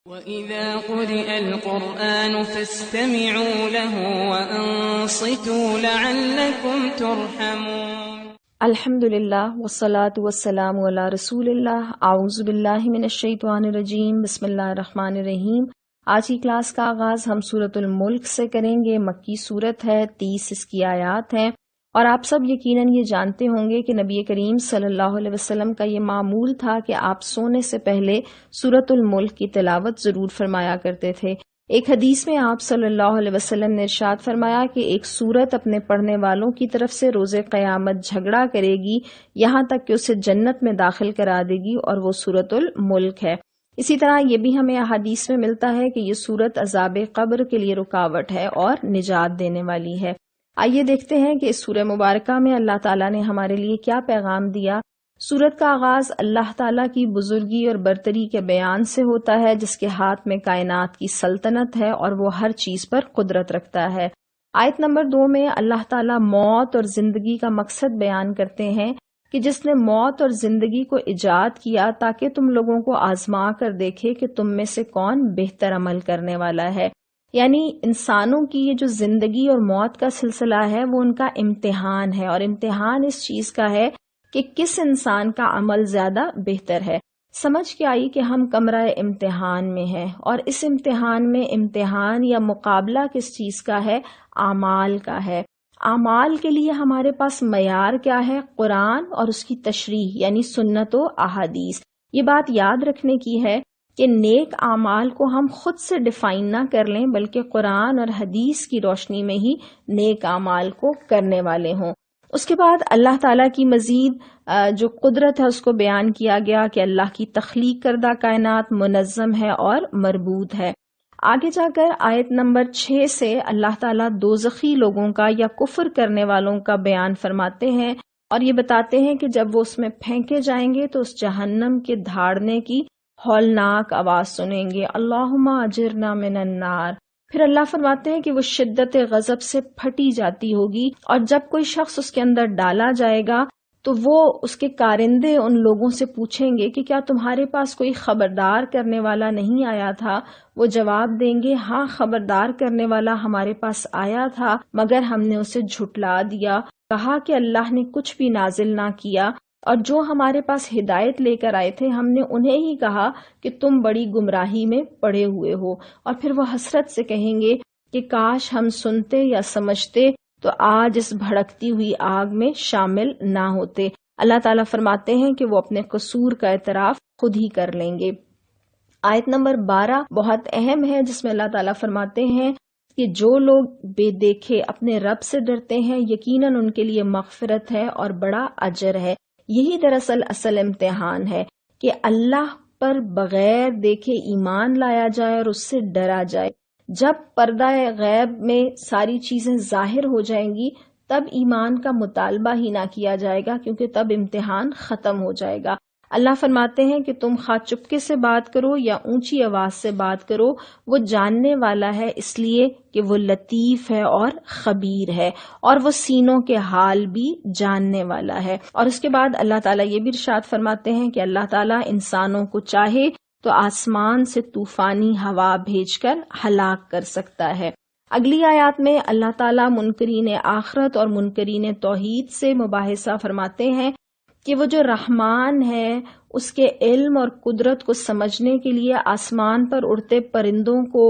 وَإِذَا قُرِئَ الْقُرْآنُ فَاسْتَمِعُوا لَهُ وَأَنصِتُوا لَعَلَّكُمْ تُرْحَمُونَ۔ الحمدللہ والصلاة والسلام علی رسول اللہ۔ اعوذ باللہ من الشیطان الرجیم، بسم اللہ الرحمن الرحیم۔ آج کی کلاس کا آغاز ہم سورۃ الملک سے کریں گے۔ مکی سورت ہے، 30 اس کی آیات ہیں، اور آپ سب یقیناً یہ جانتے ہوں گے کہ نبی کریم صلی اللہ علیہ وسلم کا یہ معمول تھا کہ آپ سونے سے پہلے سورۃ الملک کی تلاوت ضرور فرمایا کرتے تھے۔ ایک حدیث میں آپ صلی اللہ علیہ وسلم نے ارشاد فرمایا کہ ایک سورت اپنے پڑھنے والوں کی طرف سے روز قیامت جھگڑا کرے گی یہاں تک کہ اسے جنت میں داخل کرا دے گی، اور وہ سورۃ الملک ہے۔ اسی طرح یہ بھی ہمیں احادیث میں ملتا ہے کہ یہ سورت عذاب قبر کے لیے رکاوٹ ہے اور نجات دینے والی ہے۔ آئیے دیکھتے ہیں کہ اس سورہ مبارکہ میں اللہ تعالیٰ نے ہمارے لیے کیا پیغام دیا۔ سورت کا آغاز اللہ تعالیٰ کی بزرگی اور برتری کے بیان سے ہوتا ہے، جس کے ہاتھ میں کائنات کی سلطنت ہے اور وہ ہر چیز پر قدرت رکھتا ہے۔ آیت نمبر 2 میں اللہ تعالیٰ موت اور زندگی کا مقصد بیان کرتے ہیں کہ جس نے موت اور زندگی کو ایجاد کیا تاکہ تم لوگوں کو آزما کر دیکھے کہ تم میں سے کون بہتر عمل کرنے والا ہے۔ یعنی انسانوں کی یہ جو زندگی اور موت کا سلسلہ ہے وہ ان کا امتحان ہے، اور امتحان اس چیز کا ہے کہ کس انسان کا عمل زیادہ بہتر ہے۔ سمجھ کے آئی کہ ہم کمرہ امتحان میں ہیں، اور اس امتحان میں امتحان یا مقابلہ کس چیز کا ہے؟ اعمال کا ہے۔ اعمال کے لیے ہمارے پاس معیار کیا ہے؟ قرآن اور اس کی تشریح یعنی سنت و احادیث۔ یہ بات یاد رکھنے کی ہے کہ نیک اعمال کو ہم خود سے ڈیفائن نہ کر لیں، بلکہ قرآن اور حدیث کی روشنی میں ہی نیک اعمال کو کرنے والے ہوں۔ اس کے بعد اللہ تعالیٰ کی مزید جو قدرت ہے اس کو بیان کیا گیا کہ اللہ کی تخلیق کردہ کائنات منظم ہے اور مربوط ہے۔ آگے جا کر آیت نمبر 6 سے اللہ تعالیٰ دوزخی لوگوں کا یا کفر کرنے والوں کا بیان فرماتے ہیں، اور یہ بتاتے ہیں کہ جب وہ اس میں پھینکے جائیں گے تو اس جہنم کے دھاڑنے کی ہولناک آواز سنیں گے، اللہم اجرنا من النار۔ پھر اللہ فرماتے ہیں کہ وہ شدت غضب سے پھٹی جاتی ہوگی، اور جب کوئی شخص اس کے اندر ڈالا جائے گا تو وہ اس کے کارندے ان لوگوں سے پوچھیں گے کہ کیا تمہارے پاس کوئی خبردار کرنے والا نہیں آیا تھا؟ وہ جواب دیں گے، ہاں خبردار کرنے والا ہمارے پاس آیا تھا، مگر ہم نے اسے جھٹلا دیا، کہا کہ اللہ نے کچھ بھی نازل نہ کیا، اور جو ہمارے پاس ہدایت لے کر آئے تھے ہم نے انہیں ہی کہا کہ تم بڑی گمراہی میں پڑے ہوئے ہو۔ اور پھر وہ حسرت سے کہیں گے کہ کاش ہم سنتے یا سمجھتے تو آج اس بھڑکتی ہوئی آگ میں شامل نہ ہوتے۔ اللہ تعالیٰ فرماتے ہیں کہ وہ اپنے قصور کا اعتراف خود ہی کر لیں گے۔ آیت نمبر 12 بہت اہم ہے، جس میں اللہ تعالیٰ فرماتے ہیں کہ جو لوگ بے دیکھے اپنے رب سے ڈرتے ہیں یقیناً ان کے لیے مغفرت ہے اور بڑا اجر ہے۔ یہی دراصل اصل امتحان ہے کہ اللہ پر بغیر دیکھے ایمان لایا جائے اور اس سے ڈرا جائے۔ جب پردہ غیب میں ساری چیزیں ظاہر ہو جائیں گی تب ایمان کا مطالبہ ہی نہ کیا جائے گا، کیونکہ تب امتحان ختم ہو جائے گا۔ اللہ فرماتے ہیں کہ تم خواہ چپکے سے بات کرو یا اونچی آواز سے بات کرو، وہ جاننے والا ہے، اس لیے کہ وہ لطیف ہے اور خبیر ہے، اور وہ سینوں کے حال بھی جاننے والا ہے۔ اور اس کے بعد اللہ تعالیٰ یہ بھی ارشاد فرماتے ہیں کہ اللہ تعالیٰ انسانوں کو چاہے تو آسمان سے طوفانی ہوا بھیج کر ہلاک کر سکتا ہے۔ اگلی آیات میں اللہ تعالیٰ منکرین آخرت اور منکرین توحید سے مباحثہ فرماتے ہیں کہ وہ جو رحمان ہے اس کے علم اور قدرت کو سمجھنے کے لیے آسمان پر اڑتے پرندوں کو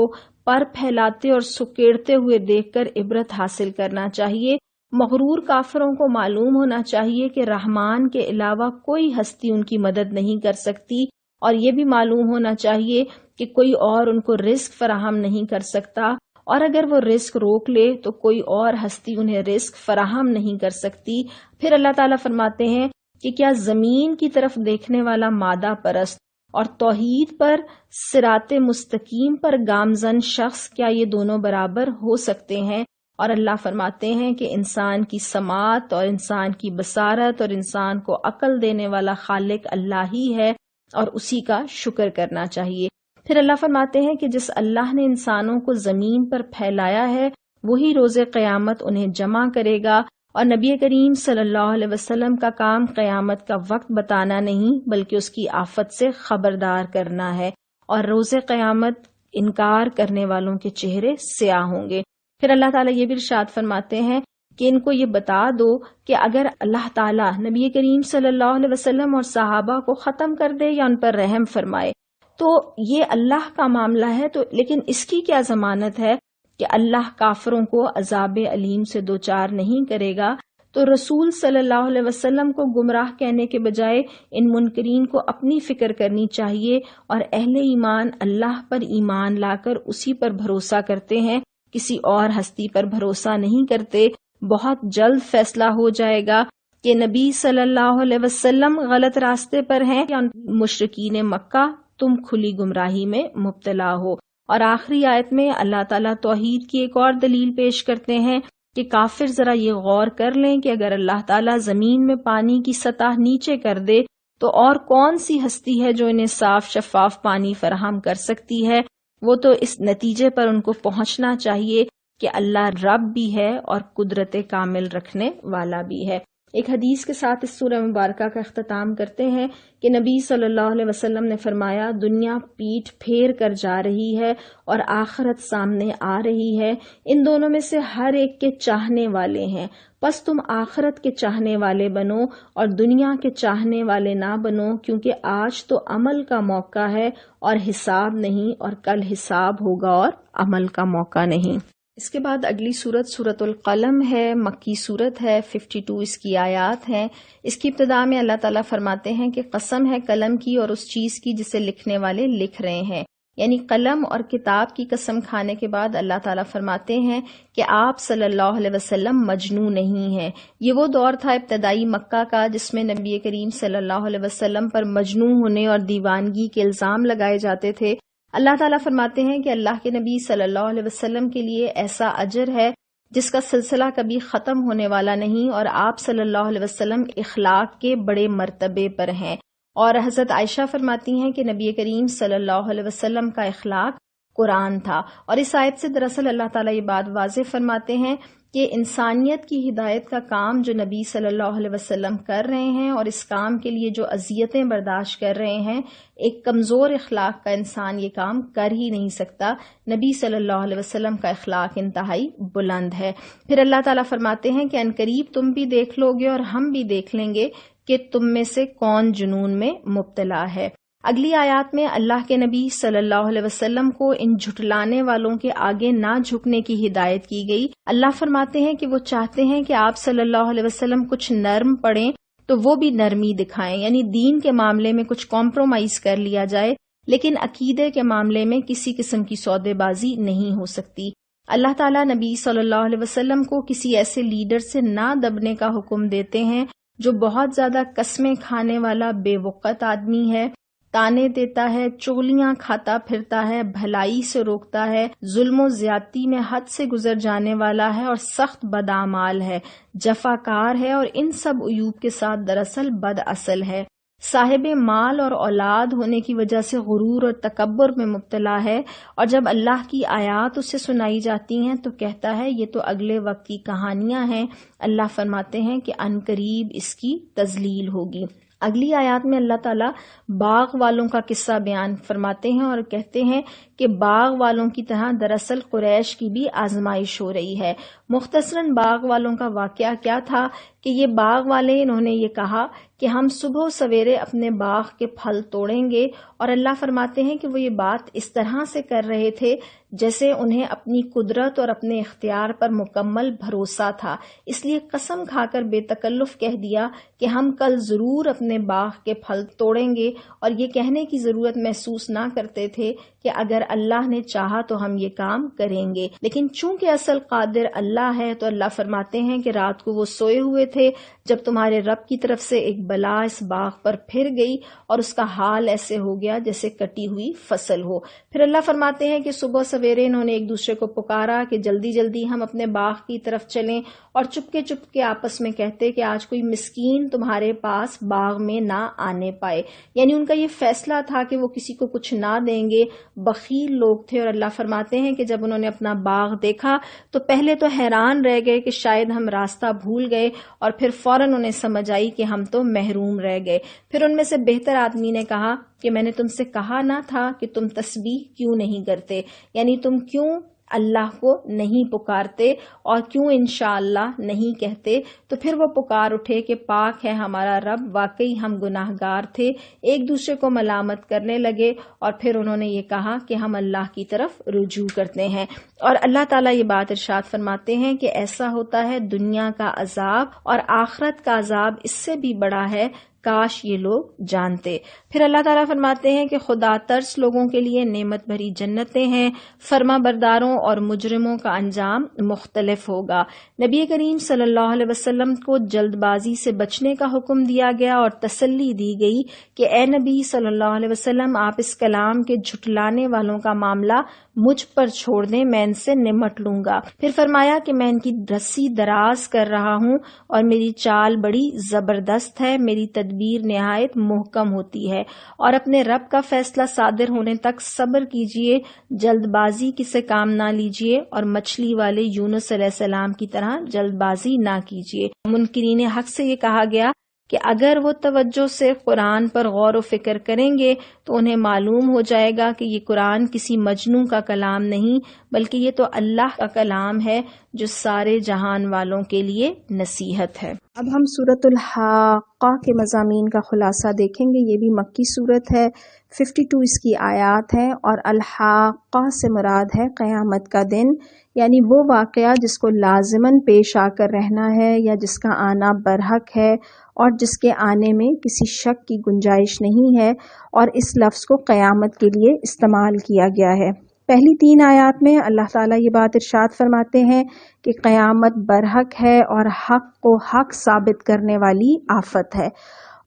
پر پھیلاتے اور سکیڑتے ہوئے دیکھ کر عبرت حاصل کرنا چاہیے۔ مغرور کافروں کو معلوم ہونا چاہیے کہ رحمان کے علاوہ کوئی ہستی ان کی مدد نہیں کر سکتی، اور یہ بھی معلوم ہونا چاہیے کہ کوئی اور ان کو رزق فراہم نہیں کر سکتا، اور اگر وہ رزق روک لے تو کوئی اور ہستی انہیں رزق فراہم نہیں کر سکتی۔ پھر اللہ تعالیٰ فرماتے ہیں کہ کیا زمین کی طرف دیکھنے والا مادہ پرست اور توحید پر صراط مستقیم پر گامزن شخص، کیا یہ دونوں برابر ہو سکتے ہیں؟ اور اللہ فرماتے ہیں کہ انسان کی سماعت اور انسان کی بصارت اور انسان کو عقل دینے والا خالق اللہ ہی ہے، اور اسی کا شکر کرنا چاہیے۔ پھر اللہ فرماتے ہیں کہ جس اللہ نے انسانوں کو زمین پر پھیلایا ہے وہی روز قیامت انہیں جمع کرے گا، اور نبی کریم صلی اللہ علیہ وسلم کا کام قیامت کا وقت بتانا نہیں بلکہ اس کی آفت سے خبردار کرنا ہے۔ اور روز قیامت انکار کرنے والوں کے چہرے سیاہ ہوں گے۔ پھر اللہ تعالیٰ یہ بھی ارشاد فرماتے ہیں کہ ان کو یہ بتا دو کہ اگر اللہ تعالیٰ نبی کریم صلی اللہ علیہ وسلم اور صحابہ کو ختم کر دے یا ان پر رحم فرمائے تو یہ اللہ کا معاملہ ہے، تو لیکن اس کی کیا ضمانت ہے کہ اللہ کافروں کو عذاب علیم سے دوچار نہیں کرے گا؟ تو رسول صلی اللہ علیہ وسلم کو گمراہ کہنے کے بجائے ان منکرین کو اپنی فکر کرنی چاہیے، اور اہل ایمان اللہ پر ایمان لا کر اسی پر بھروسہ کرتے ہیں، کسی اور ہستی پر بھروسہ نہیں کرتے۔ بہت جلد فیصلہ ہو جائے گا کہ نبی صلی اللہ علیہ وسلم غلط راستے پر ہیں یا مشرکین مکہ تم کھلی گمراہی میں مبتلا ہو۔ اور آخری آیت میں اللہ تعالیٰ توحید کی ایک اور دلیل پیش کرتے ہیں کہ کافر ذرا یہ غور کر لیں کہ اگر اللہ تعالیٰ زمین میں پانی کی سطح نیچے کر دے تو اور کون سی ہستی ہے جو انہیں صاف شفاف پانی فراہم کر سکتی ہے؟ وہ تو اس نتیجے پر ان کو پہنچنا چاہیے کہ اللہ رب بھی ہے اور قدرت کامل رکھنے والا بھی ہے۔ ایک حدیث کے ساتھ اس سورہ مبارکہ کا اختتام کرتے ہیں کہ نبی صلی اللہ علیہ وسلم نے فرمایا، دنیا پیٹھ پھیر کر جا رہی ہے اور آخرت سامنے آ رہی ہے، ان دونوں میں سے ہر ایک کے چاہنے والے ہیں، پس تم آخرت کے چاہنے والے بنو اور دنیا کے چاہنے والے نہ بنو، کیونکہ آج تو عمل کا موقع ہے اور حساب نہیں، اور کل حساب ہوگا اور عمل کا موقع نہیں۔ اس کے بعد اگلی سورت سورۃ القلم ہے، مکی سورت ہے، 52 اس کی آیات ہیں۔ اس کی ابتدا میں اللہ تعالیٰ فرماتے ہیں کہ قسم ہے قلم کی اور اس چیز کی جسے لکھنے والے لکھ رہے ہیں، یعنی قلم اور کتاب کی قسم کھانے کے بعد اللہ تعالیٰ فرماتے ہیں کہ آپ صلی اللہ علیہ وسلم مجنون نہیں ہیں۔ یہ وہ دور تھا ابتدائی مکہ کا جس میں نبی کریم صلی اللہ علیہ وسلم پر مجنون ہونے اور دیوانگی کے الزام لگائے جاتے تھے۔ اللہ تعالیٰ فرماتے ہیں کہ اللہ کے نبی صلی اللہ علیہ وسلم کے لیے ایسا اجر ہے جس کا سلسلہ کبھی ختم ہونے والا نہیں، اور آپ صلی اللہ علیہ وسلم اخلاق کے بڑے مرتبے پر ہیں۔ اور حضرت عائشہ فرماتی ہیں کہ نبی کریم صلی اللہ علیہ وسلم کا اخلاق قرآن تھا۔ اور اس آیت سے دراصل اللہ تعالیٰ یہ بات واضح فرماتے ہیں کہ انسانیت کی ہدایت کا کام جو نبی صلی اللہ علیہ وسلم کر رہے ہیں، اور اس کام کے لیے جو اذیتیں برداشت کر رہے ہیں، ایک کمزور اخلاق کا انسان یہ کام کر ہی نہیں سکتا۔ نبی صلی اللہ علیہ وسلم کا اخلاق انتہائی بلند ہے۔ پھر اللہ تعالیٰ فرماتے ہیں کہ عنقریب تم بھی دیکھ لو گے اور ہم بھی دیکھ لیں گے کہ تم میں سے کون جنون میں مبتلا ہے۔ اگلی آیات میں اللہ کے نبی صلی اللہ علیہ وسلم کو ان جھٹلانے والوں کے آگے نہ جھکنے کی ہدایت کی گئی۔ اللہ فرماتے ہیں کہ وہ چاہتے ہیں کہ آپ صلی اللہ علیہ وسلم کچھ نرم پڑھیں تو وہ بھی نرمی دکھائیں، یعنی دین کے معاملے میں کچھ کمپرومائز کر لیا جائے، لیکن عقیدے کے معاملے میں کسی قسم کی سودے بازی نہیں ہو سکتی۔ اللہ تعالیٰ نبی صلی اللہ علیہ وسلم کو کسی ایسے لیڈر سے نہ دبنے کا حکم دیتے ہیں جو بہت زیادہ قسمیں کھانے والا بے وقت آدمی ہے، تانے دیتا ہے، چغلیاں کھاتا پھرتا ہے، بھلائی سے روکتا ہے، ظلم و زیادتی میں حد سے گزر جانے والا ہے اور سخت بدعمال ہے، جفاکار ہے اور ان سب عیوب کے ساتھ دراصل بد اصل ہے، صاحب مال اور اولاد ہونے کی وجہ سے غرور اور تکبر میں مبتلا ہے، اور جب اللہ کی آیات اسے سنائی جاتی ہیں تو کہتا ہے یہ تو اگلے وقت کی کہانیاں ہیں۔ اللہ فرماتے ہیں کہ عنقریب اس کی تذلیل ہوگی۔ اگلی آیات میں اللہ تعالیٰ باغ والوں کا قصہ بیان فرماتے ہیں اور کہتے ہیں کہ باغ والوں کی طرح دراصل قریش کی بھی آزمائش ہو رہی ہے۔ مختصراً باغ والوں کا واقعہ کیا تھا کہ یہ باغ والے انہوں نے یہ کہا کہ ہم صبح سویرے اپنے باغ کے پھل توڑیں گے، اور اللہ فرماتے ہیں کہ وہ یہ بات اس طرح سے کر رہے تھے جیسے انہیں اپنی قدرت اور اپنے اختیار پر مکمل بھروسہ تھا، اس لیے قسم کھا کر بے تکلف کہہ دیا کہ ہم کل ضرور اپنے باغ کے پھل توڑیں گے، اور یہ کہنے کی ضرورت محسوس نہ کرتے تھے کہ اگر اللہ نے چاہا تو ہم یہ کام کریں گے، لیکن چونکہ اصل قادر اللہ ہے تو اللہ فرماتے ہیں کہ رات کو وہ سوئے ہوئے تھے جب تمہارے رب کی طرف سے ایک بلا اس باغ پر پھر گئی اور اس کا حال ایسے ہو گیا جیسے کٹی ہوئی فصل ہو۔ پھر اللہ فرماتے ہیں کہ صبح سویرے انہوں نے ایک دوسرے کو پکارا کہ جلدی جلدی ہم اپنے باغ کی طرف چلیں، اور چپکے آپس میں کہتے کہ آج کوئی مسکین تمہارے پاس باغ میں نہ آنے پائے، یعنی ان کا یہ فیصلہ تھا کہ وہ کسی کو کچھ نہ دیں گے، بخیل لوگ تھے۔ اور اللہ فرماتے ہیں کہ جب انہوں نے اپنا باغ دیکھا تو پہلے تو حیران رہ گئے کہ شاید ہم راستہ بھول گئے، اور پھر فوراً انہیں سمجھ آئی کہ ہم تو محروم رہ گئے۔ پھر ان میں سے بہتر آدمی نے کہا کہ کہ میں نے تم سے کہا نہ تھا کہ تم تسبیح کیوں نہیں کرتے، یعنی تم کیوں اللہ کو نہیں پکارتے اور کیوں انشاءاللہ نہیں کہتے؟ تو پھر وہ پکار اٹھے کہ پاک ہے ہمارا رب، واقعی ہم گناہگار تھے، ایک دوسرے کو ملامت کرنے لگے، اور پھر انہوں نے یہ کہا کہ ہم اللہ کی طرف رجوع کرتے ہیں۔ اور اللہ تعالیٰ یہ بات ارشاد فرماتے ہیں کہ ایسا ہوتا ہے دنیا کا عذاب اور آخرت کا عذاب اس سے بھی بڑا ہے، کاش یہ لوگ جانتے۔ پھر اللہ تعالیٰ فرماتے ہیں کہ خدا ترس لوگوں کے لیے نعمت بھری جنتیں ہیں، فرما برداروں اور مجرموں کا انجام مختلف ہوگا۔ نبی کریم صلی اللہ علیہ وسلم کو جلد بازی سے بچنے کا حکم دیا گیا اور تسلی دی گئی کہ اے نبی صلی اللہ علیہ وسلم، آپ اس کلام کے جھٹلانے والوں کا معاملہ مجھ پر چھوڑ دیں، میں ان سے نمٹ لوں گا۔ پھر فرمایا کہ میں ان کی رسی دراز کر رہا ہوں اور میری چال بڑی زبردست ہے، میری تدبیر نہایت محکم ہوتی ہے، اور اپنے رب کا فیصلہ صادر ہونے تک صبر کیجئے، جلد بازی سے کام نہ لیجئے اور مچھلی والے یونس علیہ السلام کی طرح جلد بازی نہ کیجئے۔ منکرین حق سے یہ کہا گیا کہ اگر وہ توجہ سے قرآن پر غور و فکر کریں گے تو انہیں معلوم ہو جائے گا کہ یہ قرآن کسی مجنون کا کلام نہیں بلکہ یہ تو اللہ کا کلام ہے جو سارے جہان والوں کے لیے نصیحت ہے۔ اب ہم سورۃ الحاقہ کے مضامین کا خلاصہ دیکھیں گے۔ یہ بھی مکی سورت ہے، 52 اس کی آیات ہیں، اور الحاقہ سے مراد ہے قیامت کا دن، یعنی وہ واقعہ جس کو لازماً پیش آ کر رہنا ہے یا جس کا آنا برحق ہے اور جس کے آنے میں کسی شک کی گنجائش نہیں ہے، اور اس لفظ کو قیامت کے لیے استعمال کیا گیا ہے۔ پہلی 3 آیات میں اللہ تعالیٰ یہ بات ارشاد فرماتے ہیں کہ قیامت برحق ہے اور حق کو حق ثابت کرنے والی آفت ہے،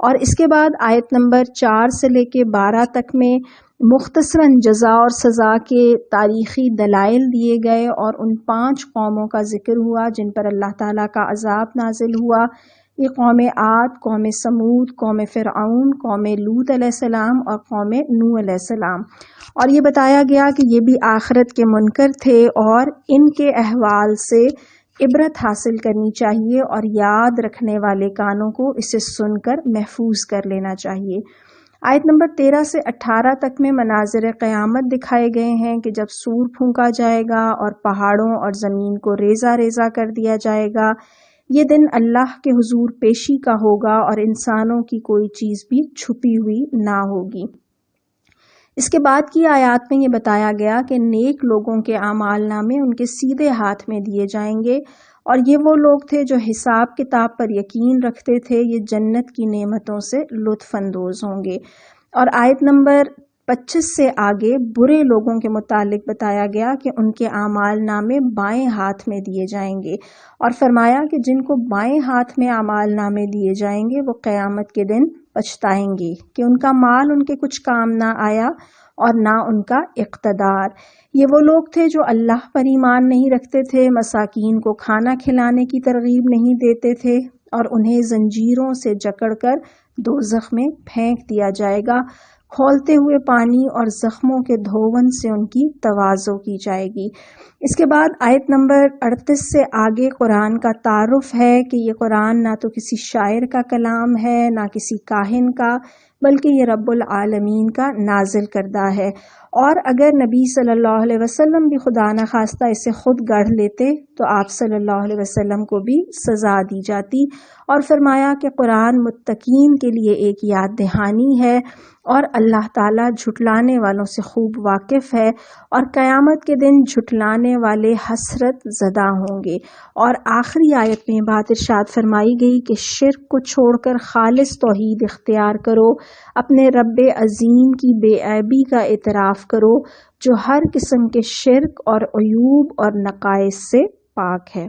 اور اس کے بعد آیت نمبر 4 سے لے کے 12 تک میں مختصراً جزا اور سزا کے تاریخی دلائل دیے گئے اور ان 5 قوموں کا ذکر ہوا جن پر اللہ تعالیٰ کا عذاب نازل ہوا۔ یہ قوم عاد، قوم سمود، قوم فرعون، قوم لوط علیہ السلام اور قوم نوح علیہ السلام، اور یہ بتایا گیا کہ یہ بھی آخرت کے منکر تھے اور ان کے احوال سے عبرت حاصل کرنی چاہیے اور یاد رکھنے والے کانوں کو اسے سن کر محفوظ کر لینا چاہیے۔ آیت نمبر 13 سے 18 تک میں مناظر قیامت دکھائے گئے ہیں کہ جب سور پھونکا جائے گا اور پہاڑوں اور زمین کو ریزہ ریزہ کر دیا جائے گا۔ یہ دن اللہ کے حضور پیشی کا ہوگا اور انسانوں کی کوئی چیز بھی چھپی ہوئی نہ ہوگی۔ اس کے بعد کی آیات میں یہ بتایا گیا کہ نیک لوگوں کے اعمال نامے ان کے سیدھے ہاتھ میں دیے جائیں گے، اور یہ وہ لوگ تھے جو حساب کتاب پر یقین رکھتے تھے، یہ جنت کی نعمتوں سے لطف اندوز ہوں گے۔ اور آیت نمبر 25 سے آگے برے لوگوں کے متعلق بتایا گیا کہ ان کے اعمال نامے بائیں ہاتھ میں دیے جائیں گے، اور فرمایا کہ جن کو بائیں ہاتھ میں اعمال نامے دیے جائیں گے وہ قیامت کے دن پچھتائیں گے کہ ان کا مال ان کے کچھ کام نہ آیا اور نہ ان کا اقتدار۔ یہ وہ لوگ تھے جو اللہ پر ایمان نہیں رکھتے تھے، مساکین کو کھانا کھلانے کی ترغیب نہیں دیتے تھے، اور انہیں زنجیروں سے جکڑ کر دوزخ میں پھینک دیا جائے گا، کھولتے ہوئے پانی اور زخموں کے دھون سے ان کی تواضع کی جائے گی۔ اس کے بعد آیت نمبر 38 سے آگے قرآن کا تعارف ہے کہ یہ قرآن نہ تو کسی شاعر کا کلام ہے نہ کسی کاہن کا، بلکہ یہ رب العالمین کا نازل کردہ ہے، اور اگر نبی صلی اللہ علیہ وسلم بھی خدا نخواستہ اسے خود گڑھ لیتے تو آپ صلی اللہ علیہ وسلم کو بھی سزا دی جاتی، اور فرمایا کہ قرآن متقین کے لیے ایک یاد دہانی ہے اور اللہ تعالیٰ جھٹلانے والوں سے خوب واقف ہے، اور قیامت کے دن جھٹلانے والے حسرت زدہ ہوں گے۔ اور آخری آیت میں بات ارشاد فرمائی گئی کہ شرک کو چھوڑ کر خالص توحید اختیار کرو، اپنے رب عظیم کی بے عیبی کا اعتراف کرو جو ہر قسم کے شرک اور عیوب اور نقائص سے پاک ہے۔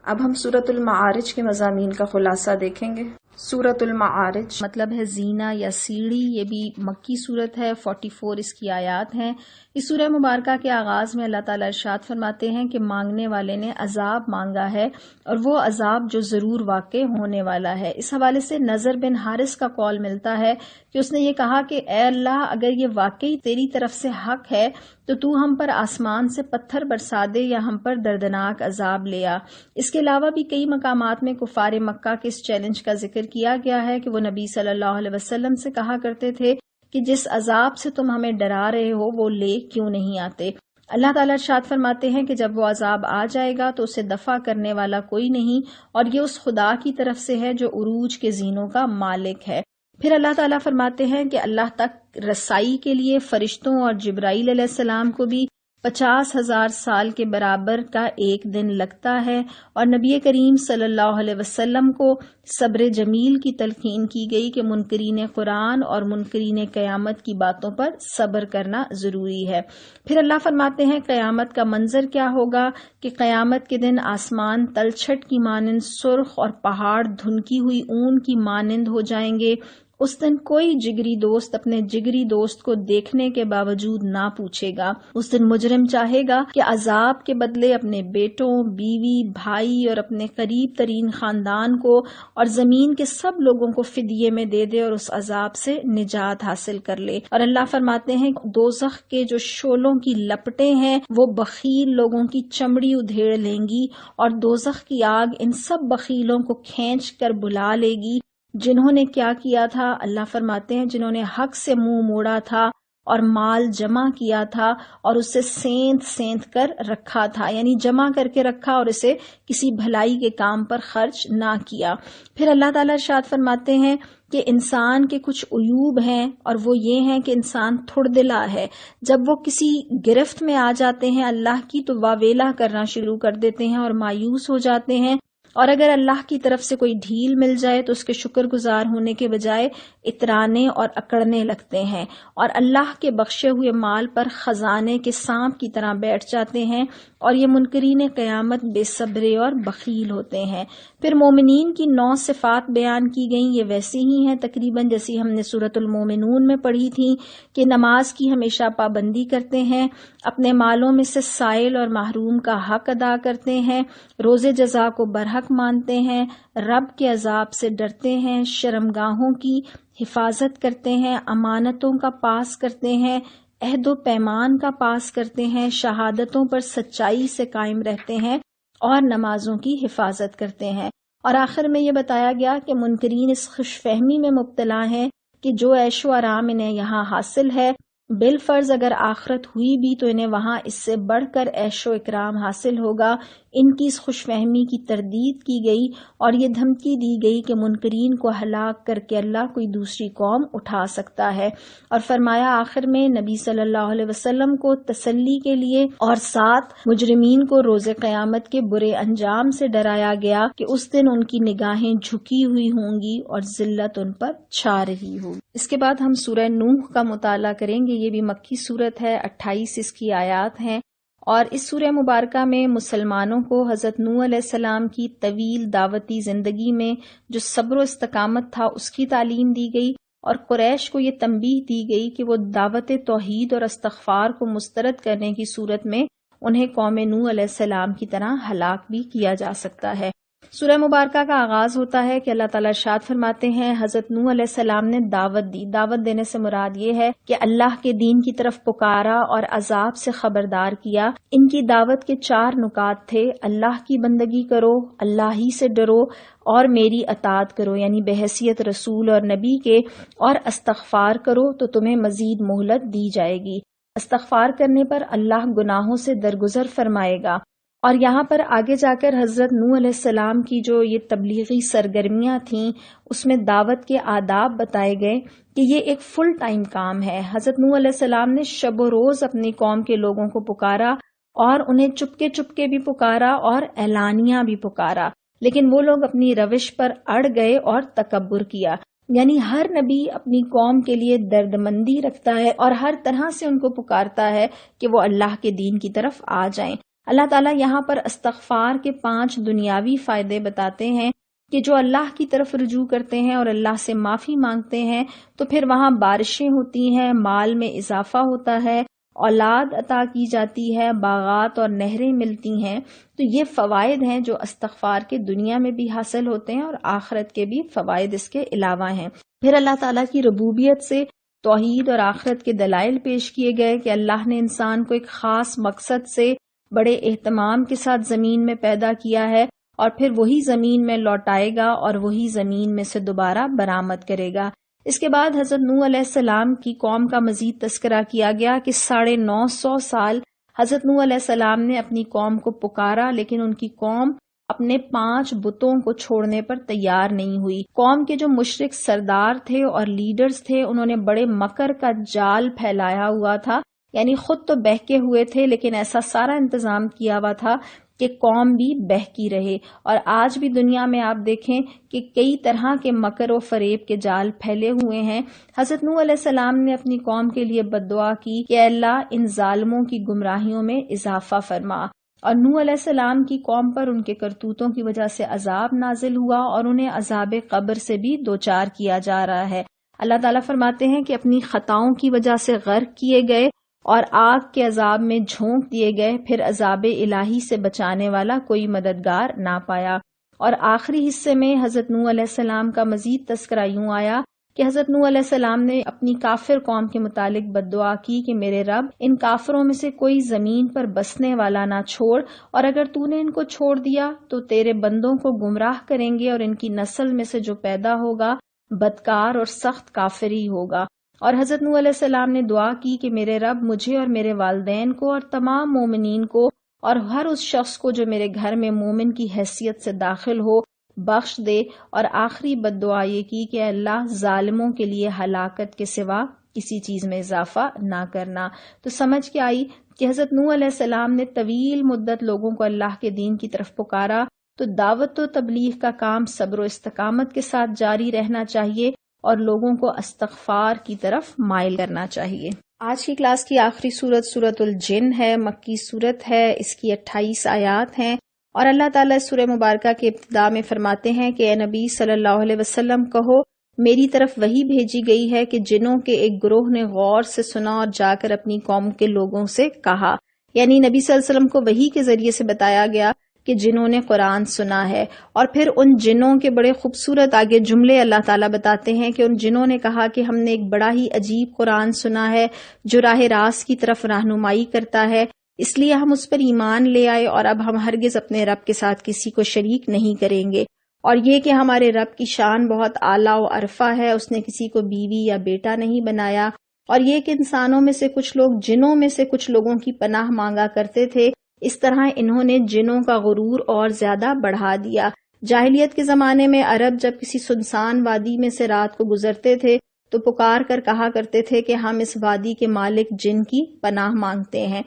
اب ہم سورۃ المعارج کے مضامین کا خلاصہ دیکھیں گے۔ سورۃ المعارج مطلب ہے زینہ یا سیڑھی، یہ بھی مکی صورت ہے، 44 اس کی آیات ہیں۔ اس سورہ مبارکہ کے آغاز میں اللہ تعالیٰ ارشاد فرماتے ہیں کہ مانگنے والے نے عذاب مانگا ہے، اور وہ عذاب جو ضرور واقع ہونے والا ہے۔ اس حوالے سے نضر بن حارث کا قول ملتا ہے کہ اس نے یہ کہا کہ اے اللہ، اگر یہ واقعی تیری طرف سے حق ہے تو تو ہم پر آسمان سے پتھر برسا دے یا ہم پر دردناک عذاب لے آ۔ اس کے علاوہ بھی کئی مقامات میں کفار مکہ کے اس چیلنج کا ذکر ذکر کیا گیا ہے کہ وہ نبی صلی اللہ علیہ وسلم سے کہا کرتے تھے کہ جس عذاب سے تم ہمیں ڈرا رہے ہو وہ لے کیوں نہیں آتے۔ اللہ تعالیٰ ارشاد فرماتے ہیں کہ جب وہ عذاب آ جائے گا تو اسے دفع کرنے والا کوئی نہیں، اور یہ اس خدا کی طرف سے ہے جو عروج کے زینوں کا مالک ہے۔ پھر اللہ تعالیٰ فرماتے ہیں کہ اللہ تک رسائی کے لیے فرشتوں اور جبرائیل علیہ السلام کو بھی 50,000 سال کے برابر کا ایک دن لگتا ہے، اور نبی کریم صلی اللہ علیہ وسلم کو صبر جمیل کی تلقین کی گئی کہ منکرین قرآن اور منکرین قیامت کی باتوں پر صبر کرنا ضروری ہے۔ پھر اللہ فرماتے ہیں قیامت کا منظر کیا ہوگا کہ قیامت کے دن آسمان تلچھٹ کی مانند سرخ اور پہاڑ دھنکی ہوئی اون کی مانند ہو جائیں گے۔ اس دن کوئی جگری دوست اپنے جگری دوست کو دیکھنے کے باوجود نہ پوچھے گا۔ اس دن مجرم چاہے گا کہ عذاب کے بدلے اپنے بیٹوں، بیوی، بھائی اور اپنے قریب ترین خاندان کو اور زمین کے سب لوگوں کو فدیے میں دے دے اور اس عذاب سے نجات حاصل کر لے۔ اور اللہ فرماتے ہیں دوزخ کے جو شعلوں کی لپٹیں ہیں وہ بخیل لوگوں کی چمڑی ادھیڑ لیں گی، اور دوزخ کی آگ ان سب بخیلوں کو کھینچ کر بلا لے گی جنہوں نے کیا کیا تھا۔ اللہ فرماتے ہیں جنہوں نے حق سے منہ موڑا تھا اور مال جمع کیا تھا اور اسے سینت سینت کر رکھا تھا، یعنی جمع کر کے رکھا اور اسے کسی بھلائی کے کام پر خرچ نہ کیا۔ پھر اللہ تعالیٰ ارشاد فرماتے ہیں کہ انسان کے کچھ عیوب ہیں، اور وہ یہ ہیں کہ انسان تھڑ دلا ہے۔ جب وہ کسی گرفت میں آ جاتے ہیں اللہ کی تو واویلا کرنا شروع کر دیتے ہیں اور مایوس ہو جاتے ہیں، اور اگر اللہ کی طرف سے کوئی ڈھیل مل جائے تو اس کے شکر گزار ہونے کے بجائے اترانے اور اکڑنے لگتے ہیں، اور اللہ کے بخشے ہوئے مال پر خزانے کے سانپ کی طرح بیٹھ جاتے ہیں، اور یہ منکرین قیامت بے صبرے اور بخیل ہوتے ہیں۔ پھر مومنین کی 9 صفات بیان کی گئیں، یہ ویسی ہی ہیں تقریباً جیسی ہم نے سورۃ المومنون میں پڑھی تھیں، کہ نماز کی ہمیشہ پابندی کرتے ہیں، اپنے مالوں میں سے سائل اور محروم کا حق ادا کرتے ہیں، روز جزا کو برحق مانتے ہیں، رب کے عذاب سے ڈرتے ہیں، شرمگاہوں کی حفاظت کرتے ہیں، امانتوں کا پاس کرتے ہیں، عہد و پیمان کا پاس کرتے ہیں، شہادتوں پر سچائی سے قائم رہتے ہیں، اور نمازوں کی حفاظت کرتے ہیں۔ اور آخر میں یہ بتایا گیا کہ منکرین اس خوش فہمی میں مبتلا ہیں کہ جو عیش و آرام انہیں یہاں حاصل ہے، بالفرض اگر آخرت ہوئی بھی تو انہیں وہاں اس سے بڑھ کر عیش و اکرام حاصل ہوگا۔ ان کی اس خوش فہمی کی تردید کی گئی اور یہ دھمکی دی گئی کہ منکرین کو ہلاک کر کے اللہ کوئی دوسری قوم اٹھا سکتا ہے، اور فرمایا آخر میں نبی صلی اللہ علیہ وسلم کو تسلی کے لیے اور ساتھ مجرمین کو روز قیامت کے برے انجام سے ڈرایا گیا کہ اس دن ان کی نگاہیں جھکی ہوئی ہوں گی اور ذلت ان پر چھا رہی ہوگی۔ اس کے بعد ہم سورہ نوح کا مطالعہ کریں گے۔ یہ بھی مکی صورت ہے، 28 اس کی آیات ہیں، اور اس سورہ مبارکہ میں مسلمانوں کو حضرت نوح علیہ السلام کی طویل دعوتی زندگی میں جو صبر و استقامت تھا اس کی تعلیم دی گئی، اور قریش کو یہ تنبیہ دی گئی کہ وہ دعوت توحید اور استغفار کو مسترد کرنے کی صورت میں انہیں قوم نوح علیہ السلام کی طرح ہلاک بھی کیا جا سکتا ہے۔ سورہ مبارکہ کا آغاز ہوتا ہے کہ اللہ تعالیٰ ارشاد فرماتے ہیں حضرت نوح علیہ السلام نے دعوت دی۔ دعوت دینے سے مراد یہ ہے کہ اللہ کے دین کی طرف پکارا اور عذاب سے خبردار کیا۔ ان کی دعوت کے 4 نکات تھے: اللہ کی بندگی کرو، اللہ ہی سے ڈرو، اور میری اطاعت کرو یعنی بحیثیت رسول اور نبی کے، اور استغفار کرو تو تمہیں مزید مہلت دی جائے گی۔ استغفار کرنے پر اللہ گناہوں سے درگزر فرمائے گا۔ اور یہاں پر آگے جا کر حضرت نوح علیہ السلام کی جو یہ تبلیغی سرگرمیاں تھیں اس میں دعوت کے آداب بتائے گئے کہ یہ ایک فل ٹائم کام ہے۔ حضرت نوح علیہ السلام نے شب و روز اپنی قوم کے لوگوں کو پکارا، اور انہیں چپکے چپکے بھی پکارا اور اعلانیہ بھی پکارا، لیکن وہ لوگ اپنی روش پر اڑ گئے اور تکبر کیا۔ یعنی ہر نبی اپنی قوم کے لیے درد مندی رکھتا ہے اور ہر طرح سے ان کو پکارتا ہے کہ وہ اللہ کے دین کی طرف آ جائیں۔ اللہ تعالیٰ یہاں پر استغفار کے 5 دنیاوی فائدے بتاتے ہیں کہ جو اللہ کی طرف رجوع کرتے ہیں اور اللہ سے معافی مانگتے ہیں تو پھر وہاں بارشیں ہوتی ہیں، مال میں اضافہ ہوتا ہے، اولاد عطا کی جاتی ہے، باغات اور نہریں ملتی ہیں۔ تو یہ فوائد ہیں جو استغفار کے دنیا میں بھی حاصل ہوتے ہیں اور آخرت کے بھی فوائد اس کے علاوہ ہیں۔ پھر اللہ تعالیٰ کی ربوبیت سے توحید اور آخرت کے دلائل پیش کیے گئے کہ اللہ نے انسان کو ایک خاص مقصد سے بڑے اہتمام کے ساتھ زمین میں پیدا کیا ہے، اور پھر وہی زمین میں لوٹائے گا اور وہی زمین میں سے دوبارہ برآمد کرے گا۔ اس کے بعد حضرت نوح علیہ السلام کی قوم کا مزید تذکرہ کیا گیا کہ 950 سال حضرت نوح علیہ السلام نے اپنی قوم کو پکارا، لیکن ان کی قوم اپنے 5 بتوں کو چھوڑنے پر تیار نہیں ہوئی۔ قوم کے جو مشرک سردار تھے اور لیڈرز تھے، انہوں نے بڑے مکر کا جال پھیلایا ہوا تھا، یعنی خود تو بہکے ہوئے تھے لیکن ایسا سارا انتظام کیا ہوا تھا کہ قوم بھی بہکی رہے۔ اور آج بھی دنیا میں آپ دیکھیں کہ کئی طرح کے مکر و فریب کے جال پھیلے ہوئے ہیں۔ حضرت نوح علیہ السلام نے اپنی قوم کے لیے بد دعا کی کہ اے اللہ ان ظالموں کی گمراہیوں میں اضافہ فرما، اور نوح علیہ السلام کی قوم پر ان کے کرتوتوں کی وجہ سے عذاب نازل ہوا اور انہیں عذاب قبر سے بھی دوچار کیا جا رہا ہے۔ اللہ تعالیٰ فرماتے ہیں کہ اپنی خطاؤں کی وجہ سے غرق کیے گئے اور آگ کے عذاب میں جھونک دیے گئے، پھر عذاب الہی سے بچانے والا کوئی مددگار نہ پایا۔ اور آخری حصے میں حضرت نوح علیہ السلام کا مزید تذکرہ یوں آیا کہ حضرت نوح علیہ السلام نے اپنی کافر قوم کے متعلق بد دعا کی کہ میرے رب ان کافروں میں سے کوئی زمین پر بسنے والا نہ چھوڑ، اور اگر تو نے ان کو چھوڑ دیا تو تیرے بندوں کو گمراہ کریں گے اور ان کی نسل میں سے جو پیدا ہوگا بدکار اور سخت کافر ہی ہوگا۔ اور حضرت نوح علیہ السلام نے دعا کی کہ میرے رب مجھے اور میرے والدین کو اور تمام مومنین کو اور ہر اس شخص کو جو میرے گھر میں مومن کی حیثیت سے داخل ہو بخش دے، اور آخری بد دعا یہ کی کہ اللہ ظالموں کے لیے ہلاکت کے سوا کسی چیز میں اضافہ نہ کرنا۔ تو سمجھ کے آئی کہ حضرت نوح علیہ السلام نے طویل مدت لوگوں کو اللہ کے دین کی طرف پکارا، تو دعوت و تبلیغ کا کام صبر و استقامت کے ساتھ جاری رہنا چاہیے اور لوگوں کو استغفار کی طرف مائل کرنا چاہیے۔ آج کی کلاس کی آخری سورت سورۃ الجن ہے، مکی سورت ہے، اس کی 28 آیات ہیں، اور اللہ تعالیٰ اس سورہ مبارکہ کے ابتدا میں فرماتے ہیں کہ اے نبی صلی اللہ علیہ وسلم کہو میری طرف وحی بھیجی گئی ہے کہ جنوں کے ایک گروہ نے غور سے سنا اور جا کر اپنی قوم کے لوگوں سے کہا، یعنی نبی صلی اللہ علیہ وسلم کو وحی کے ذریعے سے بتایا گیا کہ جنہوں نے قرآن سنا ہے، اور پھر ان جنوں کے بڑے خوبصورت آگے جملے اللہ تعالیٰ بتاتے ہیں کہ ان جنوں نے کہا کہ ہم نے ایک بڑا ہی عجیب قرآن سنا ہے جو راہ راست کی طرف رہنمائی کرتا ہے، اس لیے ہم اس پر ایمان لے آئے اور اب ہم ہرگز اپنے رب کے ساتھ کسی کو شریک نہیں کریں گے، اور یہ کہ ہمارے رب کی شان بہت اعلیٰ و عرفہ ہے، اس نے کسی کو بیوی یا بیٹا نہیں بنایا، اور یہ کہ انسانوں میں سے کچھ لوگ جنوں میں سے کچھ لوگوں کی پناہ مانگا کرتے تھے، اس طرح انہوں نے جنوں کا غرور اور زیادہ بڑھا دیا۔ جاہلیت کے زمانے میں عرب جب کسی سنسان وادی میں سے رات کو گزرتے تھے تو پکار کر کہا کرتے تھے کہ ہم اس وادی کے مالک جن کی پناہ مانگتے ہیں۔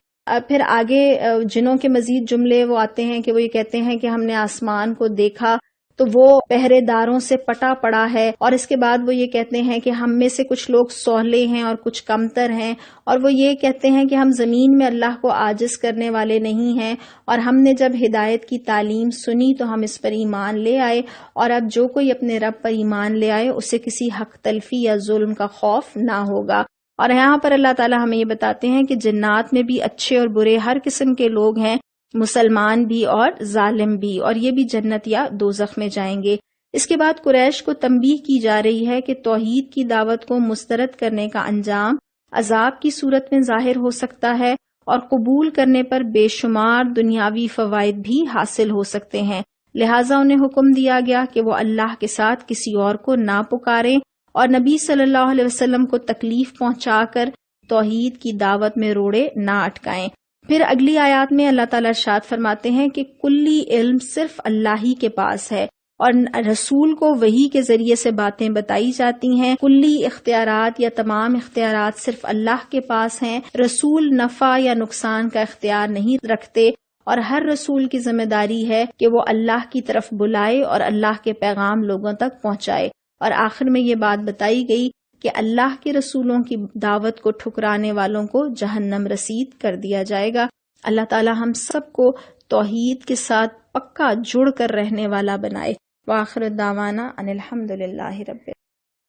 پھر آگے جنوں کے مزید جملے وہ آتے ہیں کہ وہ یہ کہتے ہیں کہ ہم نے آسمان کو دیکھا تو وہ پہرے داروں سے پٹا پڑا ہے، اور اس کے بعد وہ یہ کہتے ہیں کہ ہم میں سے کچھ لوگ سولے ہیں اور کچھ کمتر ہیں، اور وہ یہ کہتے ہیں کہ ہم زمین میں اللہ کو عاجز کرنے والے نہیں ہیں، اور ہم نے جب ہدایت کی تعلیم سنی تو ہم اس پر ایمان لے آئے، اور اب جو کوئی اپنے رب پر ایمان لے آئے اسے کسی حق تلفی یا ظلم کا خوف نہ ہوگا۔ اور یہاں پر اللہ تعالیٰ ہمیں یہ بتاتے ہیں کہ جنات میں بھی اچھے اور برے ہر قسم کے لوگ ہیں، مسلمان بھی اور ظالم بھی، اور یہ بھی جنت یا دوزخ میں جائیں گے۔ اس کے بعد قریش کو تنبیہ کی جا رہی ہے کہ توحید کی دعوت کو مسترد کرنے کا انجام عذاب کی صورت میں ظاہر ہو سکتا ہے، اور قبول کرنے پر بے شمار دنیاوی فوائد بھی حاصل ہو سکتے ہیں، لہٰذا انہیں حکم دیا گیا کہ وہ اللہ کے ساتھ کسی اور کو نہ پکاریں اور نبی صلی اللہ علیہ وسلم کو تکلیف پہنچا کر توحید کی دعوت میں روڑے نہ اٹکائیں۔ پھر اگلی آیات میں اللہ تعالیٰ ارشاد فرماتے ہیں کہ کلی علم صرف اللہ ہی کے پاس ہے، اور رسول کو وحی کے ذریعے سے باتیں بتائی جاتی ہیں، کلی اختیارات یا تمام اختیارات صرف اللہ کے پاس ہیں، رسول نفع یا نقصان کا اختیار نہیں رکھتے، اور ہر رسول کی ذمہ داری ہے کہ وہ اللہ کی طرف بلائے اور اللہ کے پیغام لوگوں تک پہنچائے۔ اور آخر میں یہ بات بتائی گئی کہ اللہ کے رسولوں کی دعوت کو ٹھکرانے والوں کو جہنم رسید کر دیا جائے گا۔ اللہ تعالی ہم سب کو توحید کے ساتھ پکا جڑ کر رہنے والا بنائے۔ وآخر دعوانا ان الحمد للہ رب